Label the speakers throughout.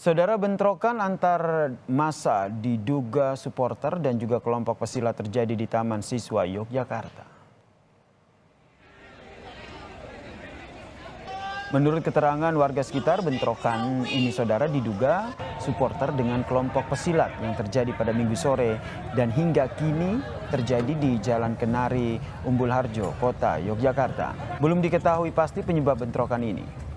Speaker 1: Saudara, bentrokan antar massa diduga supporter dan juga kelompok pesilat terjadi di Taman Siswa Yogyakarta. Menurut keterangan warga sekitar, bentrokan ini saudara diduga supporter dengan kelompok pesilat yang terjadi pada Minggu sore dan hingga kini terjadi di Jalan Kenari, Umbul Harjo, Kota Yogyakarta. Belum diketahui pasti penyebab bentrokan ini.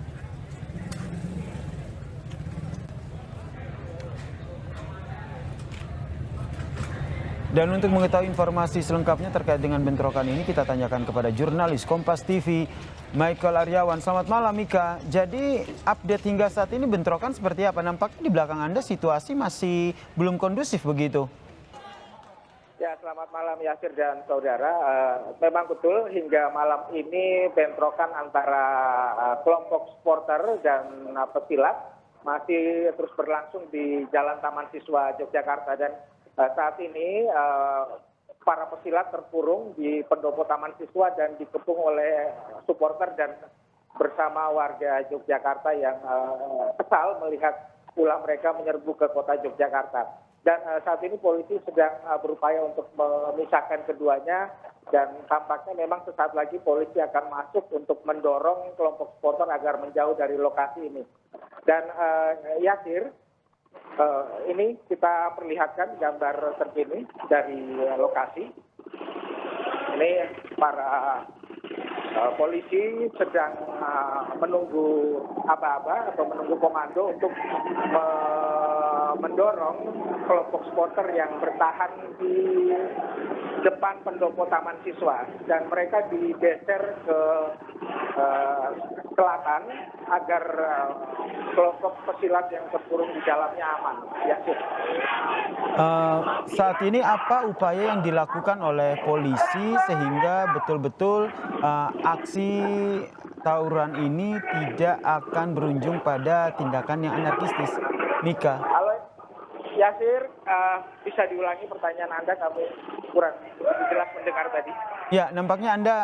Speaker 1: Dan untuk mengetahui informasi selengkapnya terkait dengan bentrokan ini, kita tanyakan kepada jurnalis Kompas TV, Michael Aryawan. Selamat malam, Mika. Jadi update hingga saat ini bentrokan seperti apa? Nampaknya di belakang Anda situasi masih belum kondusif begitu.
Speaker 2: Ya, selamat malam Yasir dan saudara. Memang betul hingga malam ini bentrokan antara kelompok supporter dan pesilat masih terus berlangsung di Jalan Taman Siswa Yogyakarta. Dan saat ini para pesilat terkurung di pendopo Taman Siswa dan dikepung oleh supporter dan bersama warga Yogyakarta yang kesal melihat ulah mereka menyerbu ke kota Yogyakarta. Dan saat ini polisi sedang berupaya untuk memisahkan keduanya dan tampaknya memang sesaat lagi polisi akan masuk untuk mendorong kelompok supporter agar menjauh dari lokasi ini. Dan Yasir, ini kita perlihatkan gambar terkini dari lokasi. Ini para polisi sedang menunggu aba-aba atau menunggu komando untuk mendorong kelompok supporter yang bertahan di depan pendopo Taman Siswa, dan mereka digeser ke selatan agar kelompok pesilat yang terkurung di dalamnya aman. Ya,
Speaker 1: saat ini apa upaya yang dilakukan oleh polisi sehingga betul-betul aksi tawuran ini tidak akan berujung pada tindakan yang anarkistis, Mika?
Speaker 2: Halo Yasir, bisa diulangi pertanyaan Anda, kami kurang jelas mendengar tadi.
Speaker 1: Ya, nampaknya Anda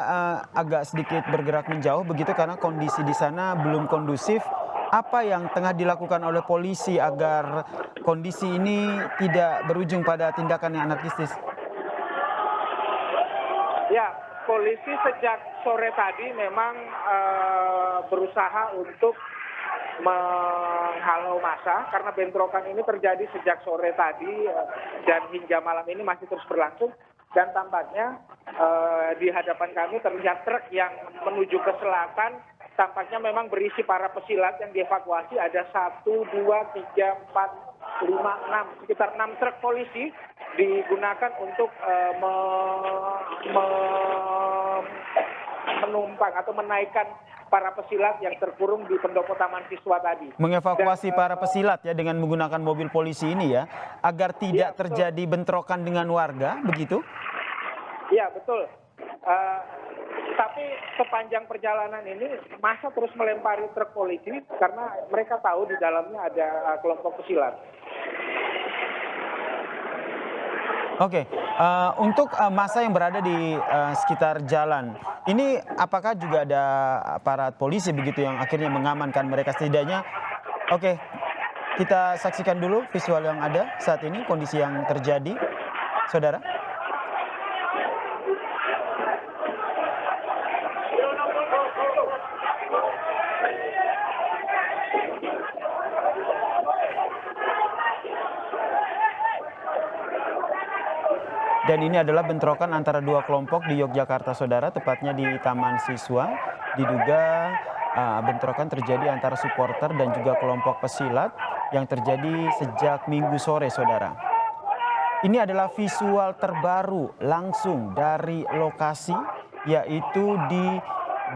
Speaker 1: agak sedikit bergerak menjauh begitu karena kondisi di sana belum kondusif. Apa yang tengah dilakukan oleh polisi agar kondisi ini tidak berujung pada tindakan yang anarkistis?
Speaker 2: Ya, polisi sejak sore tadi memang berusaha untuk menghalau massa karena bentrokan ini terjadi sejak sore tadi dan hingga malam ini masih terus berlangsung. Dan tampaknya di hadapan kami terlihat truk yang menuju ke selatan, tampaknya memang berisi para pesilat yang dievakuasi. Ada 1, 2, 3, 4, 5, 6, sekitar 6 truk polisi digunakan untuk menumpang atau menaikkan para pesilat yang terkurung di pendopo Taman Siswa tadi.
Speaker 1: Mengevakuasi para pesilat ya dengan menggunakan mobil polisi ini ya, agar tidak terjadi bentrokan dengan warga, begitu?
Speaker 2: Iya, betul. Tapi sepanjang perjalanan ini massa terus melempari truk polisi karena mereka tahu di dalamnya ada kelompok pesilat.
Speaker 1: Oke, untuk massa yang berada di sekitar jalan, ini apakah juga ada aparat polisi begitu yang akhirnya mengamankan mereka setidaknya? Oke, kita saksikan dulu visual yang ada saat ini, kondisi yang terjadi, saudara. Dan ini adalah bentrokan antara dua kelompok di Yogyakarta, saudara, tepatnya di Taman Siswa. Diduga bentrokan terjadi antara supporter dan juga kelompok pesilat yang terjadi sejak Minggu sore, saudara. Ini adalah visual terbaru langsung dari lokasi, yaitu di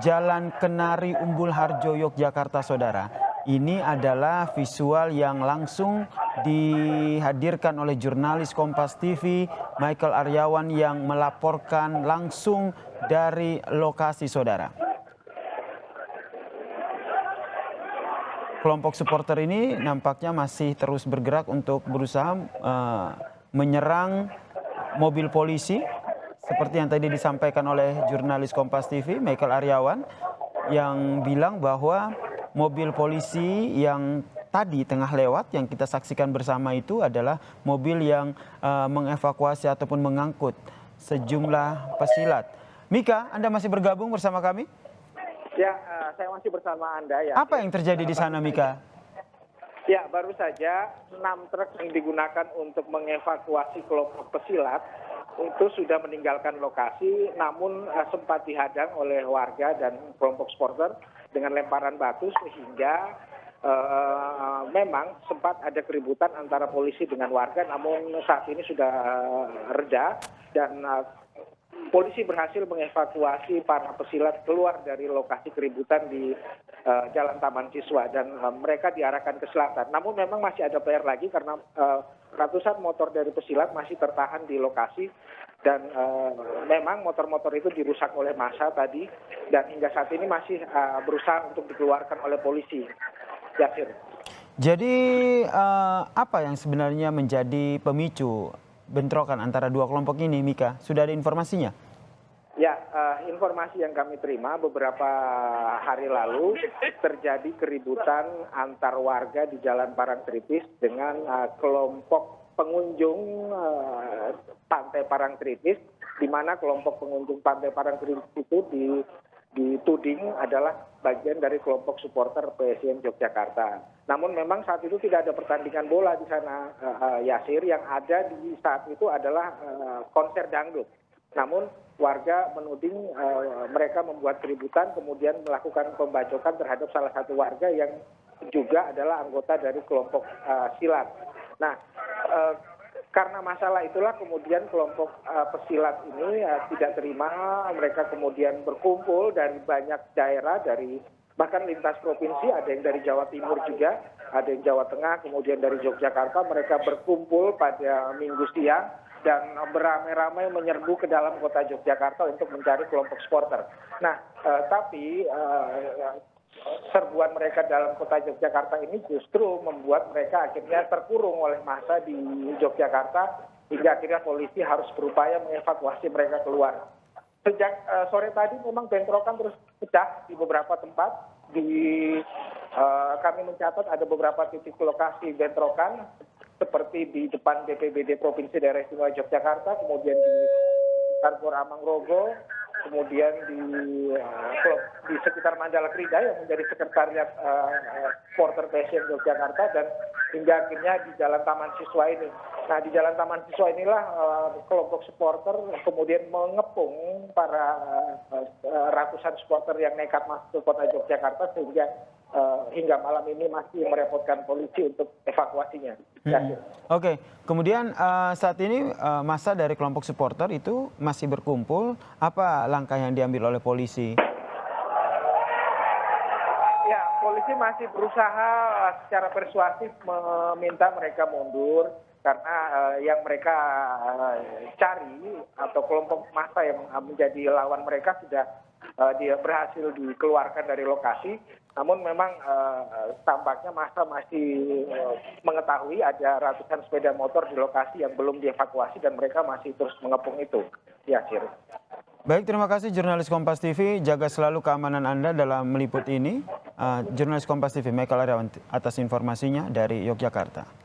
Speaker 1: Jalan Kenari, Umbul Harjo, Yogyakarta, saudara. Ini adalah visual yang langsung dihadirkan oleh jurnalis Kompas TV, Michael Aryawan, yang melaporkan langsung dari lokasi, saudara. Kelompok supporter ini nampaknya masih terus bergerak untuk berusaha menyerang mobil polisi, seperti yang tadi disampaikan oleh jurnalis Kompas TV, Michael Aryawan, yang bilang bahwa mobil polisi yang tadi tengah lewat yang kita saksikan bersama itu adalah mobil yang mengevakuasi ataupun mengangkut sejumlah pesilat. Mika, Anda masih bergabung bersama kami?
Speaker 2: Ya, saya masih bersama Anda ya.
Speaker 1: Apa yang terjadi di sana, Mika?
Speaker 2: Ya, baru saja 6 truk yang digunakan untuk mengevakuasi kelompok pesilat itu sudah meninggalkan lokasi, namun sempat dihadang oleh warga dan kelompok supporter dengan lemparan batu sehingga memang sempat ada keributan antara polisi dengan warga, namun saat ini sudah reda dan polisi berhasil mengevakuasi para pesilat keluar dari lokasi keributan di Jalan Taman Siswa dan mereka diarahkan ke selatan. Namun memang masih ada PR lagi karena ratusan motor dari pesilat masih tertahan di lokasi dan memang motor-motor itu dirusak oleh massa tadi dan hingga saat ini masih berusaha untuk dikeluarkan oleh polisi. Yasir.
Speaker 1: Jadi apa yang sebenarnya menjadi pemicu bentrokan antara dua kelompok ini, Mika? Sudah ada informasinya?
Speaker 2: Ya, informasi yang kami terima beberapa hari lalu terjadi keributan antar warga di Jalan Parangtritis dengan kelompok pengunjung Pantai Parangtritis, di mana kelompok pengunjung Pantai Parangtritis itu dituding adalah bagian dari kelompok supporter PSIM Yogyakarta. Namun memang saat itu tidak ada pertandingan bola di sana, Yasir. Yang ada di saat itu adalah konser dangdut. Namun warga menuding mereka membuat keributan, kemudian melakukan pembacokan terhadap salah satu warga yang juga adalah anggota dari kelompok silat. Nah, karena masalah itulah kemudian kelompok pesilat ini tidak terima, mereka kemudian berkumpul dari banyak daerah, dari bahkan lintas provinsi, ada yang dari Jawa Timur juga, ada yang Jawa Tengah, kemudian dari Yogyakarta, mereka berkumpul pada Minggu siang dan beramai-ramai menyerbu ke dalam kota Yogyakarta untuk mencari kelompok supporter. Nah, tapi serbuan mereka dalam kota Yogyakarta ini justru membuat mereka akhirnya terkurung oleh massa di Yogyakarta hingga akhirnya polisi harus berupaya mengevakuasi mereka keluar. Sejak sore tadi memang bentrokan terus pecah di beberapa tempat. Kami mencatat ada beberapa titik lokasi bentrokan seperti di depan BPBD Provinsi Daerah Istimewa Yogyakarta, kemudian di Kantor Amangrogo, kemudian di sekitar Mandala Krida yang menjadi sekretariat supporter PSIM Yogyakarta dan hingga akhirnya di Jalan Taman Siswa ini. Nah, di Jalan Taman Siswa inilah kelompok supporter kemudian mengepung para ratusan supporter yang nekat masuk ke kota Yogyakarta sehingga hingga malam ini masih merepotkan polisi untuk evakuasinya.
Speaker 1: Oke, kemudian saat ini massa dari kelompok supporter itu masih berkumpul. Apa langkah yang diambil oleh polisi?
Speaker 2: Ya, polisi masih berusaha secara persuasif meminta mereka mundur karena yang mereka cari atau kelompok massa yang menjadi lawan mereka sudah dia berhasil dikeluarkan dari lokasi. Namun memang tampaknya massa masih mengetahui ada ratusan sepeda motor di lokasi yang belum dievakuasi dan mereka masih terus mengepung itu. Ya, Sir.
Speaker 1: Baik, terima kasih jurnalis Kompas TV. Jaga selalu keamanan Anda dalam meliput ini. Jurnalis Kompas TV, Michael Aryawan atas informasinya dari Yogyakarta.